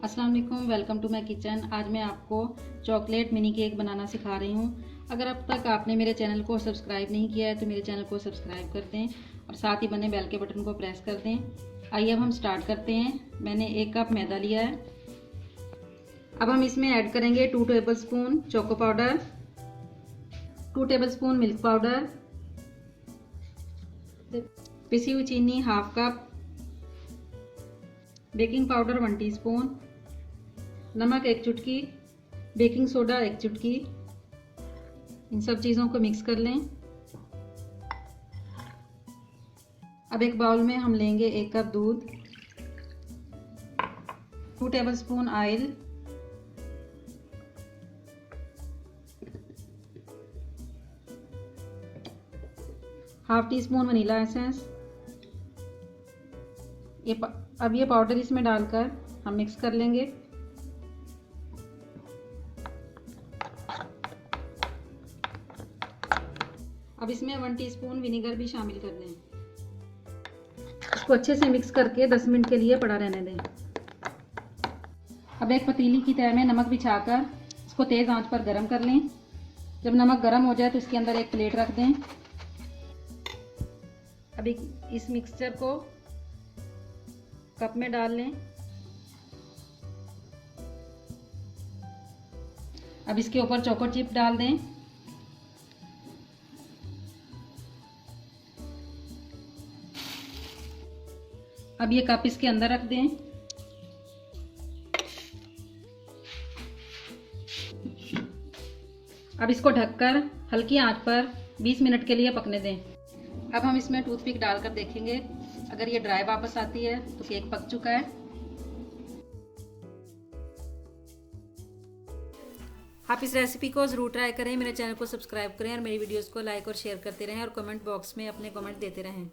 अस्सलाम वालेकुम, welcome to my kitchen. आज मैं आपको चॉकलेट मिनी केक बनाना सिखा रही हूँ। अगर अब तक आपने मेरे चैनल को सब्सक्राइब नहीं किया है तो मेरे चैनल को सब्सक्राइब कर दें और साथ ही बने बेल के बटन को प्रेस कर दें। आइए अब हम स्टार्ट करते हैं। मैंने 1 कप मैदा लिया है। अब हम इसमें ऐड करेंगे 2 tablespoon choco powder, 2 tablespoon milk powder, पिसी हुई चीनी half cup, baking powder 1 teaspoon, नमक 1 चुटकी, बेकिंग सोडा 1 चुटकी। इन सब चीज़ों को मिक्स कर लें। अब एक बाउल में हम लेंगे 1 कप दूध, 2 tablespoon oil, half tea spoon vanilla essence. अब ये पाउडर इसमें डालकर हम मिक्स कर लेंगे। अब इसमें 1 टीस्पून विनेगर भी शामिल कर दें। इसको अच्छे से मिक्स करके 10 मिनट के लिए पड़ा रहने दें। अब एक पतीली की तह में नमक बिछाकर इसको तेज़ आंच पर गरम कर लें। जब नमक गरम हो जाए तो इसके अंदर एक प्लेट रख दें। अब इस मिक्सचर को कप में डाल लें। अब इसके ऊपर चोको चिप डाल दें। अब ये कप इसके अंदर रख दें। अब इसको ढककर हल्की आंच पर 20 मिनट के लिए पकने दें। अब हम इसमें टूथपिक डालकर देखेंगे। अगर ये ड्राई वापस आती है तो केक पक चुका है। आप इस रेसिपी को ज़रूर ट्राई करें। मेरे चैनल को सब्सक्राइब करें और मेरी वीडियोस को लाइक और शेयर करते रहें और कमेंट बॉक्स में अपने कमेंट देते रहें।